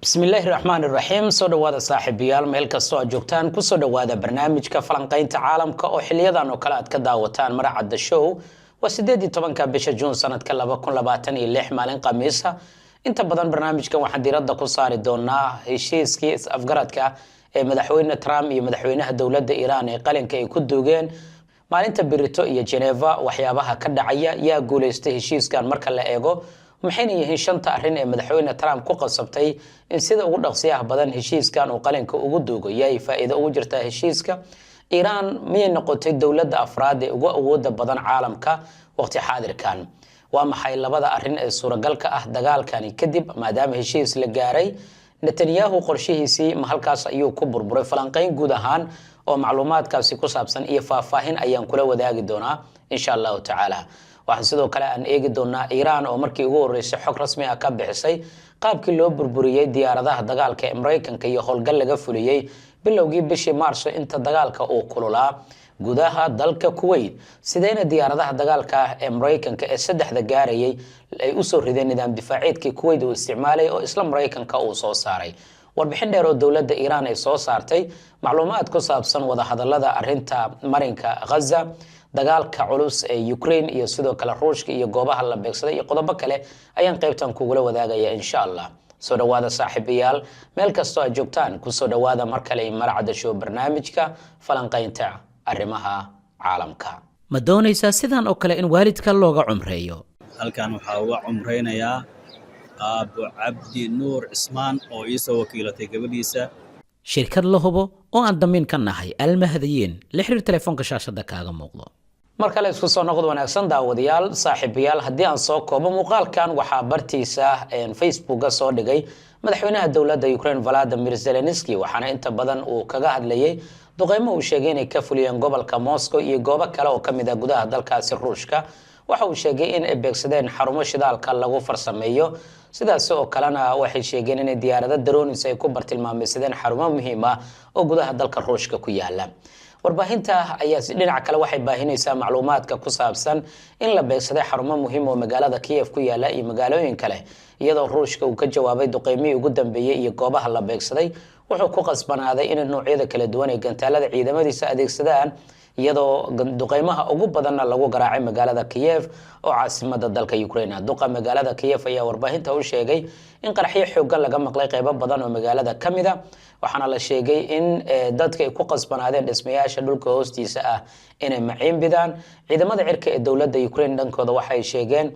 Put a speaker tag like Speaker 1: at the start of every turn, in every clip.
Speaker 1: بسم الله الرحمن الرحيم soo dhawaada saaxiibayaal meel kasto aad joogtaan ku soo dhawaada barnaamijka falanqaynta caalamka oo xiliyadan oo kala aad ka daawataan maracada show waa 18 bisha June sanadka 2026 maalin Khamiis ah inta badan barnaamijkan waxaan diiradda ku saari doonaa heshiiskii afgaradka ee madaxweyne Trump iyo madaxweynaha dawladda Iran ee qalinka ay ku duugeen maalinta Brito iyo Geneva waxyaabaha ka dhacaya yaa guuleystay heshiiskan marka la eego maxayna yihiin shanta arrin ee madaxweyne Trump ku qasabtay in sida ugu dhaqsiyaha badan heshiiskan uu qalinka ugu duugo yaay faa'iido ugu jirta heshiiska Iran miyay noqotay dawladda afraad ee ugu awoodda badan caalamka waqti xaadirkan waa maxay labada arrin ee suuragalka ah dagaalkani kadib maadaama heshiis la gaaray Netanyahu qorshihiisii ma halkaas ayuu ku burburay falanqayn guud ahaan oo macluumaadkaasi ku saabsan iyo faahfaahin ayaan kula wadaagi doonaa insha Allah ta'ala waxaan sidoo kale aan eegi doonaa Iran oo markii ugu horeysay xog rasmi ah ka bixisay qaabkii loo burburiyay diyaaradaha dagaalka ee Mareykanka iyo howlgal laga fuliyay bilowgii bishii Maarso inta dagaalka uu kululaa gudaha dalka Kuwait sidayna diyaaradaha dagaalka ee Mareykanka ee saddexda gaarayay ay u soo rideen nidaam difaaceedkii Kuwait oo isticmaalay oo isla Mareykanka uu soo saaray warbixin dheer oo dawladda Iran ay soo saartay macluumaad ku saabsan wada hadallada arrinta marinka Gaza dagaalka culus ee Ukraine iyo sidoo kale Ruushka iyo goobaha la beegsaday iyo qodobo kale ayaan qaybtan kugu wadaagaya insha Allah soo dhawaada saaxiibayaal meel kasto aad joogtaan ku soo dhawaada mar kale maracada show barnaamijka falanqaynta arrimaha caalamka
Speaker 2: ma doonaysaa sidan oo kale in waalidka looga cumreeyo
Speaker 3: halkan waxa uu cumreynaya Abu Abdi Nur Ismaan oo isoo wakiilatay gabadhiisa
Speaker 2: shirkad la hubo oo aan damiin ka nahay almahdiyiin la xiriir telefoonka shaashada kaaga muuqdo
Speaker 1: markale isku soo noqdo wanaagsan daawadayaal saaxiibayaal haddii aan soo koobo muuqaalkan waxaa bartiisa Facebook soo dhigay madaxweynaha dawladda Ukraine Volodymyr Zelensky waxaana inta badan uu kaga hadlayay duqeymo uu sheegay inay ka fuliyeen gobolka Moscow iyo goobo kale oo kamid ah gudaha dalkaasi Ruushka waxa uu sheegay in ay beegsadeen xarumo shidaalka lagu farsameeyo sidaas oo kalena waxay sheegeen in diyaarado drones ay ku bartilmaameedsadeen xarumo muhiim ah oo gudaha dalka Ruushka ku yaala warbaahinta ayaa si dhinaca kale waxay baahinaysaa macluumaadka ku saabsan in la beegsaday xarumo muhiim oo magaalada Kiev ku yaala iyo magaalooyin kale iyadoo Ruushka uu ka jawaabay duqeymihii ugu dambeeyay iyo goobaha la beegsaday wuxuu ku qasbanaaday in noocyada kala duwan ee gantaalada ciidamadiisa adeegsadaan iyadoo duqeymaha ugu badanna lagu garaacay magaalada Kiev oo caasimada dalka Ukraine duqa magaalada Kiev ayaa warbaahinta u sheegay in qaraxyo xooggan laga maqlay qaybo badan oo magaalada kamida waxaana la sheegay in dadka ay ku qasbanaadeen dhismayaasha dhulka hoostiisa ah inay maciin bidaan ciidamada cirka ee dawladda Ukraine dhankooda waxay sheegeen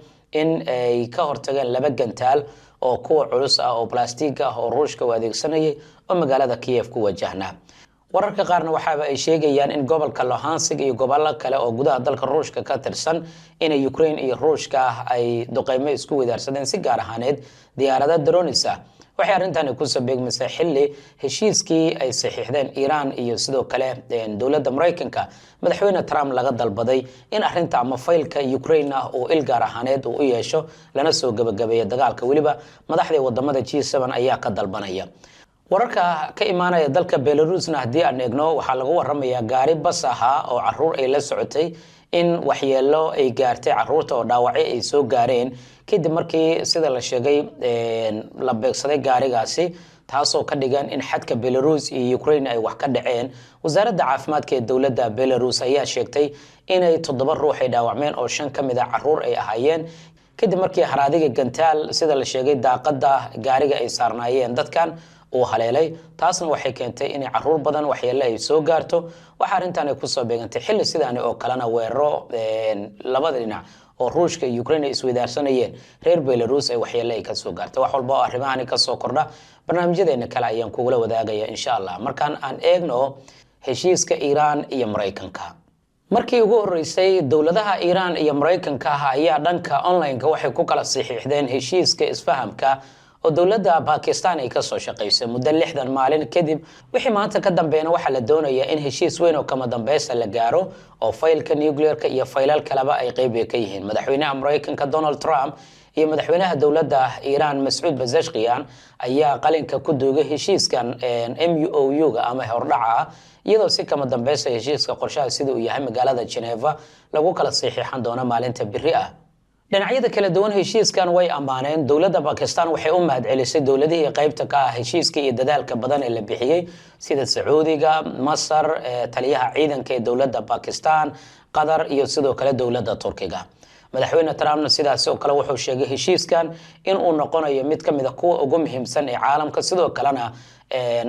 Speaker 1: in ay ka hortageen laba gantaal oo kuwa culus ah oo plastic ah oo Ruushka u adeegsanayay oo magaalada Kiev ku wajahna wararka qaarna waxa ay sheegayaan in gobolka Luhansk iyo gobollo kale oo gudaha dalka Ruushka ka tirsan in Ukraine iyo Ruushka ay duqeymo isku wadaarsadeen si gaar ahaaneed diyaarado drones ah waxay arrintan ku soo beegmasay xilli heshiiskii ay saxiixdeen Iran iyo sidoo kale dawladda Mareykanka madaxweyne Trump laga dalbaday in arrinta ama faylka Ukraine oo il gaar ahaaneed uu yeesho lana soo gabagabeeyo dagaalka waliba madaxda wadamada G7 ayaa ka dalbanaya wararka ka imaanaya dalka Belarusna hadii aan eegno waxa lagu waramayaa gaari bas ah oo caruur ay la socotay in waxyeelo ay gaartay caruurta oo dhaawacyo ay soo gaareen kadib markii sida la sheegay la beegsaday gaarigaasi taasoo ka dhigan in xadka Belarus iyo Ukraine ay wax ka dhaceen wasaaradda caafimaadka ee dawladda Belarus ayaa sheegtay inay 7 ruux ay dhaawacmeen oo 5 kamid ah caruur ay ahaayeen kadib markii haraadiga gantaal sida la sheegay daaqada gaariga ay saarnaayeen dadkan oo haleelay taasna waxay keentay in caruur badan waxyeelo ay soo gaarto waxa arintan ay ku soo beegantay xilli sidaan oo kalena weeraro labada dhinac oo Ruushka iyo Ukraine is wadaarsanayeen reer Belarus ay waxyeelo ay ka soo gaartay wax walba oo arrimahan ka soo kordha barnaamijyadeena kale ayaan kugu wadaagaya insha Allah markaan aan eegno heshiiska Iran iyo Mareykanka markii ugu horeysay dawladaha Iran iyo Mareykanka ayaa dhanka online-ka waxay ku kala saxiixdeen heshiiska isfahamka oo dawladda Pakistan ay ka soo shaqeysay muddo 60 maalin kadib wixii maanta ka dambeeyna waxa la doonayaa in heshiis weyn oo kama dambaysa la gaaro oo faylka nuclear-ka iyo faylal kaleba ay qayb ka yihiin madaxweynaha Mareykanka Donald Trump iyo madaxweynaha dawladda Iran Mas'ud Pezeshkian ayaa qalinka ku duugay heshiiskan MOU-ga ama hordhaca iyadoo si kama dambaysa heshiiska qorshaha sida uu yahay magaalada Geneva lagu kala saxiixan doono maalinta biri ah dhinacyada kala duwan heshiiskan way ammaaneen dowladda Pakistan waxay u mahadcelisay dowladihii qaybta ka ah heshiiska iyo dadaalka badan ee la bixiyay sida Sacuudiga, Masar, taliyaha ciidanka ee dowladda Pakistan, Qatar iyo sidoo kale dowladda Turkiga. madaxweyne Trump sidaas oo kale wuxuu sheegay heshiiskan in uu noqonayo mid ka mid ah kuwa ugu muhiimsan ee caalamka sidoo kalena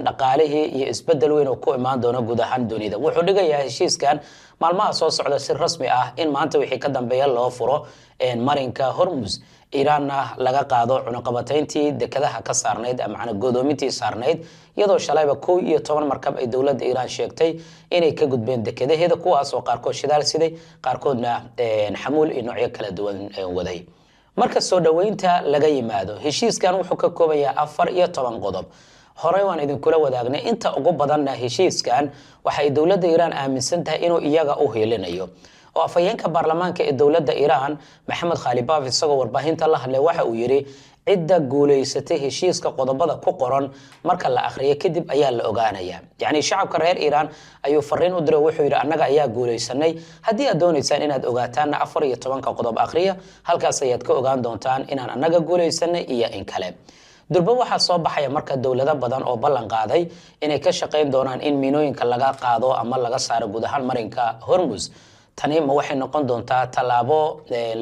Speaker 1: dhaqaalihii iyo isbedel weyn oo ku imaan doona guud ahaan dunida. Wuxuu dhigayaa heshiiskan maalmaha soo socda si rasmi ah in maanta wixii ka dambeeya loo furo marinka Hormuz, Iiraanna laga qaado cunaqabatayntii dekedaha ka saarneyd ama godoomintii saarneyd iyadoo shalayba 11 markab ay dowladda Iiraan sheegtay inay ka gudbeen dekedaheeda kuwaas oo qaarkood shidaal siday qaarkoodna xamuul iyo noocyo kala duwan waday. marka soo dhaweynta laga yimaado heshiiskan wuxuu ka kooban yahay 14 qodob. horey waan idin kula wadaagnay inta ugu badanna heshiiskan waxay dowladda Iiraan aaminsan tahay inuu iyaga u heelinayo. oo afayeenka baarlamaanka ee dowladda Iiraan Maxamed Khalibaf isagoo warbaahinta la hadlay waxa uu yiri cidda guuleysatay heshiiska qodobada ku qoran marka la akhriyo kadib ayaa la ogaanaya. yacni shacabka reer Iiraan ayuu fariin u diray wuxuu yiri annaga ayaa guuleysanay haddii aad doonaysaan inaad ogaataan 14 qodob akhriya halkaas ayaad ka ogaan doontaan inaan annaga guuleysanay iyo in kale. durba waxaa soo baxaya marka dowlado badan oo ballan qaaday inay ka shaqeyn doonaan in miinooyinka laga qaado ama laga saaro guud ahaan marinka Hormuz. tani ma waxay noqon doontaa talaabo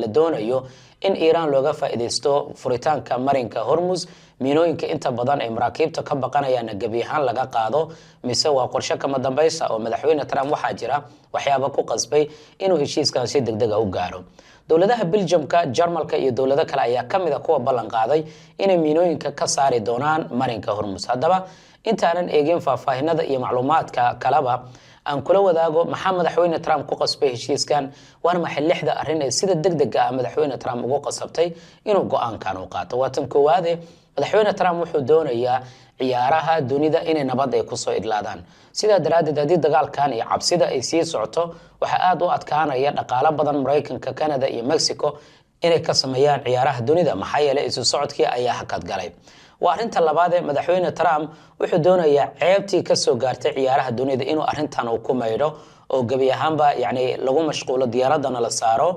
Speaker 1: la doonayo in Iiraan looga faa'iideysto furitaanka marinka Hormuz miinooyinka inta badan ay maraakiibta ka baqanayaan gabi ahaan laga qaado mise waa qorshe kama dambaysa oo madaxweyne Trump waxaa jira waxyaabo ku qasbay inuu heshiiskan si degdeg ah u gaaro. dowladaha Belgiumka, Jarmalka iyo dowlado kale ayaa kamid ah kuwa ballan qaaday inay miinooyinka ka saari doonaan marinka Hormuz. haddaba intaanan eegin faahfaahinada iyo macluumaadka kalaba aan kula wadaago maxaa madaxweyne Trump ku qasbay heshiiskan waana maxay lixda arrin ee sida degdeg ah madaxweyne Trump ugu qasabtay inuu go'aankan u qaato. waatan koowaad madaxweyne Trump wuxuu doonayaa ciyaaraha dunida inay nabad ay ku soo idlaadaan. sida daraadeed haddii dagaalkan iyo cabsida ay sii socoto waxa aad u adkaanaya dhaqaale badan Mareykanka, Canada iyo Mexico inay ka sameeyaan ciyaaraha dunida maxaa yeelay isu socodkii ayaa hakad galay. waa arinta labaad ee madaxweyne Trump wuxuu doonayaa ceebtii ka soo gaartay ciyaaraha dunida inuu arintan uu ku meydho oo gabi ahaanba yacni lagu mashquulo diyaaradana la saaro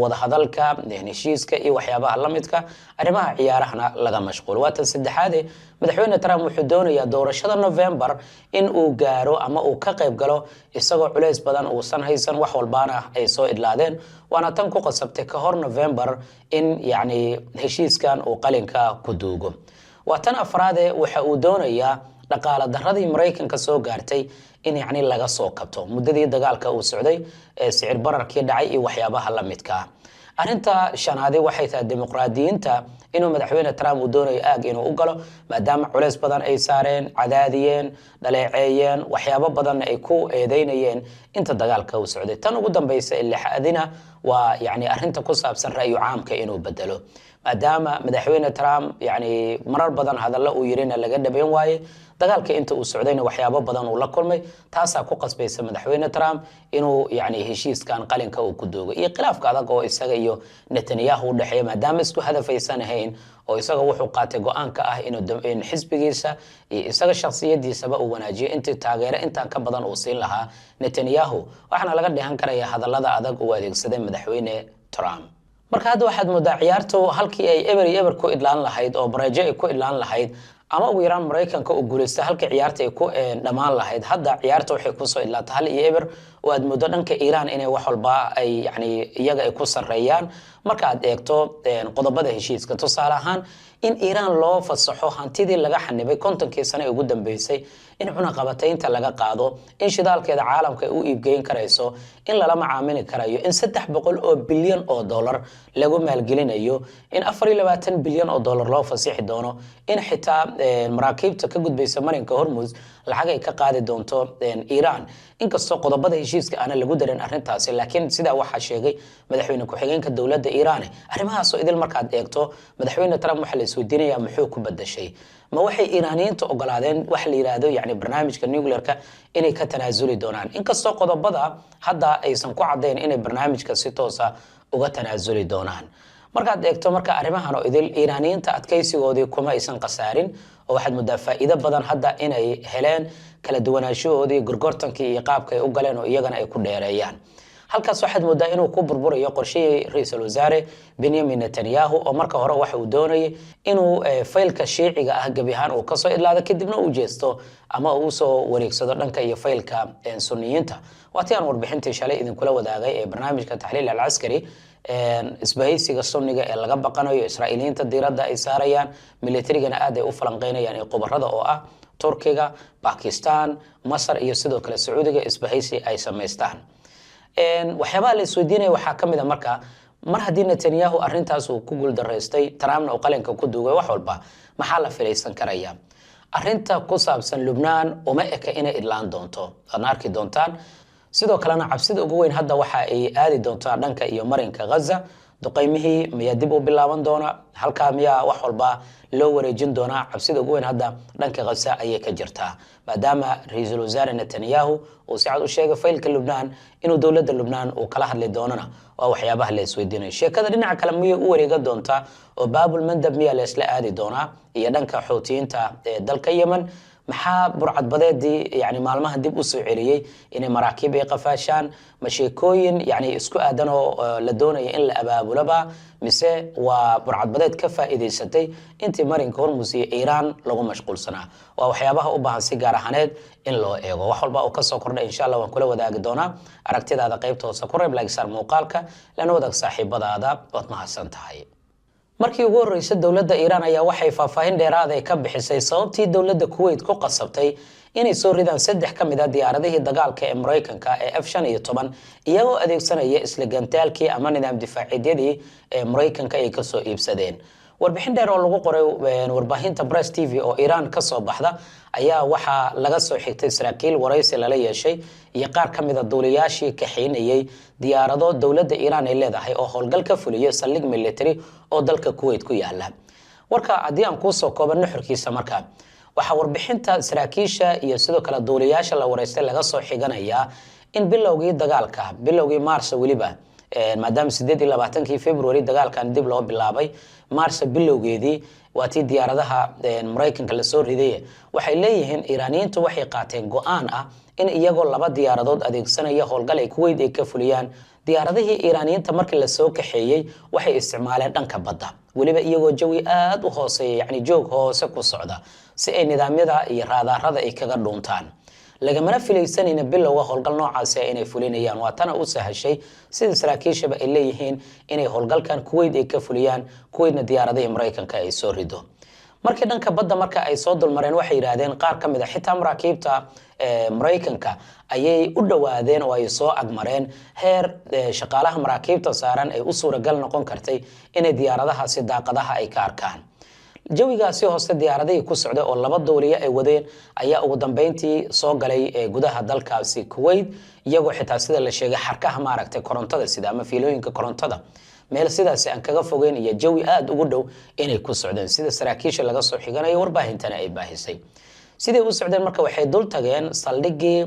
Speaker 1: wada hadalka heshiiska iyo waxyaabaha la midka arrimaha ciyaarahana laga mashquulo. waatan saddexaad madaxweyne Trump wuxuu doonayaa doorashada November in uu gaaro ama uu ka qayb galo isagoo culeys badan uusan haysan wax walbaana ay soo idlaadeen waana tan ku qasabtay ka hor November in yacni heshiiskan uu qalinka ku duugo. waatan afraad waxa uu doonayaa dhaqaale daradii Mareykanka soo gaartay in yacni laga soo kabto muddadii dagaalka uu socday sicir bararkii dhacay iyo waxyaabaha la midka ah. arinta shanaad waxay tahay dimuqraadiyiinta inuu madaxweyne Trump uu doonayo aag inuu u galo maadaama culeys badan ay saareen cadaadiyeen dhaleeceeyeen waxyaabo badan ay ku eedeynayeen inta dagaalka uu socday. tan ugu dambaysa lixaadina waa yacni arinta ku saabsan ra'yi caamka inuu bedelo maadaama madaxweyne Trump yacni marar badan hadallo uu yirina laga dhabeyn waaye dagaalka inta uu socdayna waxyaabo badan uu la kulmay taasa ku qasbaysa madaxweyne Trump inuu yacni heshiiskan qalinka uu ku doogo iyo khilaafka adag oo isaga iyo Netanyahu u dhaxeeya maadaama isku hadafaysan ahayn oo isaga wuxuu qaatay go'aanka ah in xisbigiisa iyo isaga shakhsiyadiisaba uu wanaajiyo intii taageero intaan ka badan uu siin lahaa Netanyahu waxaana laga dhihan karaya hadallada adag uu adeegsaday madaxweyne Trump. marka hadda waxaad moodaa ciyaartu halkii ay eber ku idlaan lahayd oo bareejo ay ku idlaan lahayd ama ugu yaraan Mareykanka uu guuleystay halkii ciyaarta ay ku dhamaan lahayd hadda ciyaarta waxay ku soo idlaatay 1-0 oo aad moodo dhanka Iiraan inay wax walba ay yacni iyaga ay ku sareeyaan marka aad eegto qodobada heshiiska tusaale ahaan in Iiraan loo fasaxo hantidii laga xanibay 50 sano ugu dambeysay in cunaqabataynta laga qaado in shidaalkeeda caalamka ay u iibgeyn karayso in lala macaamili karayo in 300 bilyan oo dollar lagu maalgelinayo in 24 bilyan oo dollar loo fasaxi doono in xitaa maraakiibta ka gudbaysa marinka Hormuz lacag ay ka qaadi doonto Iiraan inkastoo qodobada heshiiska aan lagu darin arintaasi laakiin sida waxa sheegay madaxweyne ku-xigeenka dowladda Iiraan arrimahaas oo idil markaad eegto madaxweyne Trump waxa la soo diinayaa muxuu ku badashay ma waxay Iiraaniyiintu ogolaadeen wax la yiraahdo yacni barnaamijka nuclearka inay ka tanaasuli doonaan inkastoo qodobada hadda aysan ku cadeyn inay barnaamijka si toos ah uga tanaasuli doonaan. markaad eegto marka arrimahan oo idil Iiraaniyiinta adkaysigoodii kuma aysan qasaarin oo waxaad moodaa faa'iido badan hadda inay heleen kala duwanaanshahoodii gorgortankii iyo qaabka ay u galeen oo iyagana ay ku dheereeyaan. halkaas waxaad moodaa inuu ku burburayo qorshihii ra'iisul wasaare Benjamin Netanyahu oo marka hore waxa uu doonayay inuu faylka shiiciga ah gabi ahaan uu kasoo idlaado kadibna uu jeesto ama uu soo wareegsado dhanka iyo faylka sunniyiinta waatii aan warbixintii shalay idin kula wadaagay ee barnaamijka taxliil al-askari isbahaysiga sunniga ee laga baqanayo Israa'iiliyiinta diiradda ay saarayaan militarigana aad ay u falanqeynayaan ee qubarada oo ah Turkiga, Pakistan, Masar iyo sidoo kale Sacuudiga isbahaysi ay sameystaan waxyaabaha la isweydiinaya waxaa kamid ah marka mar haddii Netanyahu arrintaas uu ku guuldareystay Trumpna uu qalinka ku duugay wax walba maxaa la filaysan karaya arrinta ku saabsan Lubnaan uma eka inay idlaan doonto aan arki doontaan sidoo kalena cabsida ugu weyn hadda waxa ay aadi doontaa dhanka iyo marinka Gaza duqeymihii miyaa dib u bilaaban doona halkaa miyaa wax walba loo wareejin doonaa cabsida ugu weyn hadda dhanka Gaza ayay ka jirtaa maadaama ra'iisul wasaare Netanyahu uu si cad u sheegay faylka Lubnaan inuu dawladda Lubnaan uu kala hadli doonana waa waxyaabaha la isweydiinayo sheekada dhinaca kale miyay u wareega doontaa oo baabul mandab miyaa la isla aadi doonaa iyo dhanka xoutiyiinta ee dalka Yemen maxaa burcadbadeedii yani maalmaha dib u soo celiyay inay maraakiib ay qafaashaan masheekooyin yani isku aadan oo la doonaya in la abaabulaba mise waa burcadbadeed ka faa'iideysatay intii marinka Hormuz iyo Iran lagu mashquulsanaa waa waxyaabaha u baahan si gaar ahaaneed in loo eego wax walba oo ka soo kordhay insha Allah waan kula wadaagi doonaa aragtidaada qaybta hoose ku reeb like sar muuqaalka lana wadaag saaxiibadaada waad mahadsan tahay markii ugu horeysay dawladda Iran ayaa waxay faahfaahin dheeraad ah ka bixisay sababtii dawladda Kuwait ku qasabtay inay soo ridaan saddex kamid ah diyaaradihii dagaalka ee Mareykanka ee F-15 iyagoo adeegsanaya isla gantaalkii ama nidaam difaaciyeedii ee Mareykanka ay ka soo iibsadeen warbixin dheer oo lagu qoray warbaahinta Press TV oo Iran ka soo baxda ayaa waxa laga soo xigtay saraakiil waraysi lala yeeshay iyo qaar kamid ah duuliyaashii ka xeynayay diyaarado dawladda Iran ay leedahay oo howlgal ka fuliyay saldhig military oo dalka Kuwait ku yaala warka hadii aan ku soo koobano xurkiisa marka waxa warbixinta saraakiisha iyo sidoo kale duuliyaasha la wareystay laga soo xiganaya in bilowgii dagaalka bilowgii Maarso waliba maadaama 28 February dagaalkan dib loo bilaabay Maarso bilowgeedii waatii diyaaradaha Mareykanka la soo riday waxay leeyihiin Iiraaniyiintu waxay qaateen go'aan ah in iyagoo laba diyaaradood adeegsanaya howlgal ay Kuwait ay ka fuliyaan diyaaradihii Iiraaniyiinta markii la soo kaxeeyay waxay isticmaaleen dhanka badda waliba iyagoo jawi aad u hooseeya yani joog hoose ku socda si ay nidaamyada iyo raadarada ay kaga dhuuntaan lagamana filaysanina bilowga howlgal noocaas ah inay fulinayaan waa tan u sahashay sida saraakiishaba ay leeyihiin inay howlgalkan Kuwait ay ka fuliyaan Kuwaitna diyaaradihii Mareykanka ay soo rido markii dhanka badda marka ay soo dulmareen waxay yiraahdeen qaar kamid ah xitaa maraakiibta Mareykanka ayay u dhawaadeen oo ay soo agmareen heer shaqaalaha maraakiibta saaran ay u suuragal noqon kartay inay diyaaradahaasi daaqadaha ay ka arkaan jawigaasi hoose diyaaradihii ku socday oo laba dawliye ay wadeen ayaa ugu dambeyntii soo galay gudaha dalkaasi Kuwait iyagoo xitaa sida la sheegay xarkaha maaragtay korontada sida ama fiilooyinka korontada meel sidaas aan kaga fogeyn iyo jawi aad ugu dhow inay ku socdeen sida saraakiisha laga soo xiganayo warbaahintana ay baahisay sidii u socdeen marka waxay dul tageen saldhigii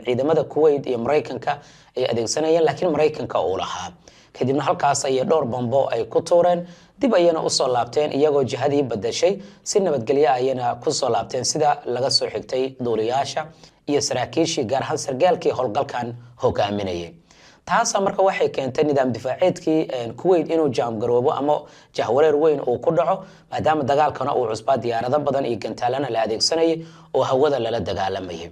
Speaker 1: ciidamada Kuwait iyo Mareykanka ay adeegsanayeen laakiin Mareykanka uu lahaa kadibna halkaas ay dhowr bombo ay ku tuureen dib ayana u soo laabteen iyagoo jihadii badashay si nabadgelyo ayana ku soo laabteen sida laga soo xigtay duuliyaasha iyo saraakiishii gaar ahaan sargaalkii howlgalkan hogaaminayay taas marka waxay keentay nidaam difaaceedkii Kuwait inuu jaamgaroobo ama jahwareer weyn uu ku dhaco maadaama dagaalkana uu cusbaa diyaarado badan iyo gantaalana la adeegsanayay oo hawada lala dagaalamayay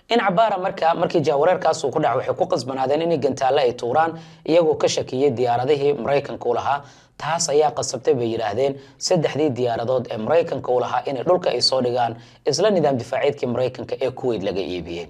Speaker 1: in cabaara markii jahwareerkaas uu ku dhaco waxay ku qasbanaadeen in gantaale ay tuuraan iyagoo ka shakiyay diyaaradihii Mareykanka u lahaa taas ayaa qasabtay bay yiraahdeen saddexdii diyaaradood ee Mareykanka u lahaa in dhulka ay soo dhigaan isla nidaam difaaceedkii Mareykanka ee Kuwait laga iibiyay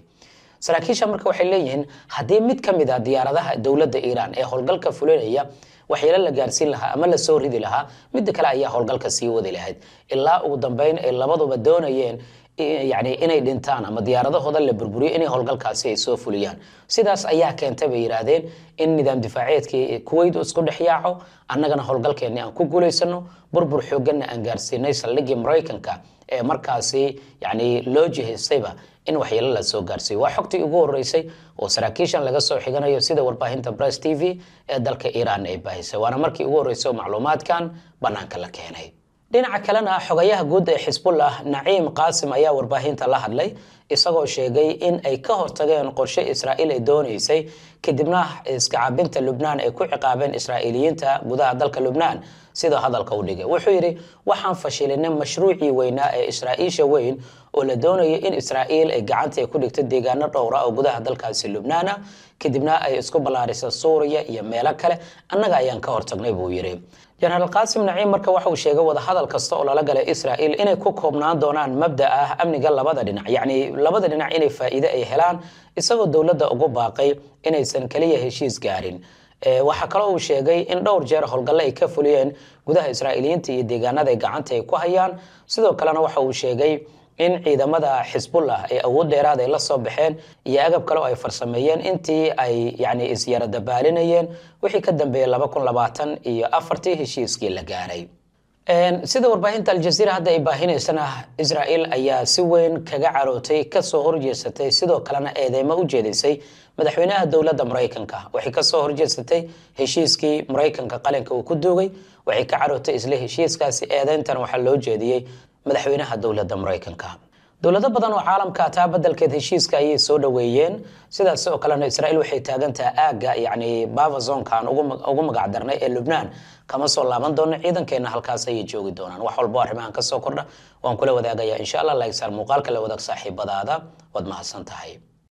Speaker 1: saraakiisha marka waxay leeyihiin hadii mid kamid ah diyaaradaha dawladda Iran ee howlgalka fulinaya waxyeelo la gaarsiin lahaa ama la soo ridi lahaa mid kale ayaa howlgalka sii wadi lahayd ilaa ugu dambeyn ay labaduba doonayeen يعني inay dhintaan ama diyaaradahooda la burburiyo inay howlgalkaasi ay soo fuliyaan sidaas ayaa keentay bay yiraahdeen in nidaam difaaceedkii Kuwait isku dhaxyaaco annagana howlgalkeena aan ku guuleysano burbur xoogana aan gaarsiinay saldhigii Mareykanka ee markaasi yani loo jihaysayba in waxyeelo la soo gaarsiiyo waa xogtii ugu horeysay oo saraakiishan laga soo xiganayo sida warbaahinta Press TV ee dalka Iran ay baahisay waana markii ugu horeysay macluumaadkan banaanka la keenay dhinaca kalena xogayaha guud ee Xisbullah Naciim Qaasim ayaa warbaahinta la hadlay isagoo sheegay in ay ka hortageen qorshe Israa'iil ay doonaysay kadibna iska caabinta Lubnaan ay ku ciqaabeen Israa'iiliyiinta gudaha dalka Lubnaan sida hadalka u dhigay wuxuu yiri waxaan fashilinay mashruucii weynaa ee Israa'iisha weyn oo la doonayay in Israa'iil ay gacanta ku dhigto deegaano dhowr ah oo gudaha dalkaasi Lubnaan kadibna ay isku balaariso Suuriya iyo meelo kale annaga ayaan ka hortagnay buu yiri General Qaasim Naciim marka waxa uu sheegay wada hadal kasta oo lala galay Israa'iil inay ku koobnaan doonaan mabda'a amniga labada dhinac yani labada dhinac inay faa'iido ay helaan isagoo dawladda ugu baaqay inaysan kaliya heshiis gaarin waxa kale oo uu sheegay in dhowr jeer howlgal ay ka fuliyeen gudaha Israa'iiliyiinta iyo deegaanada ay gacanta ay ku hayaan sidoo kalena waxa uu sheegay in ciidamada Xisbullah ay awood dheeraad ay la soo baxeen iyo agab kale oo ay farsameeyeen intii ay yani isyara dabaalinayeen wixii ka dambeeyay 2020 iyo 4 heshiiskii la gaaray sida warbaahinta Al Jazeera hadda ay baahineysana Israa'iil ayaa si weyn kaga carootay ka soo horjeesatay sidoo kalena eedeymo u jeedisay madaxweynaha dawladda Mareykanka waxay ka soo horjeesatay heshiiskii Mareykanka qalinka uu ku duugay waxay ka carootay isla heshiiskaasi eedeyntan waxa loo jeediyay madaxweynaha dawladda Mareykanka dawlado badan oo caalamka taa badalkeed heshiiska ay soo dhaweeyeen sidaas oo kalena Israa'iil waxay taagantaa aaga yani buffer zone-kan ugu magac darnay ee Lubnaan kama soo laaban doona ciidankeena halkaas ay joogi doonaan wax walba arrimahan ka soo kordha waan kula wadaagayaa insha Allah like sar muuqaalka la wadaag saaxiibadaada wad mahadsantahay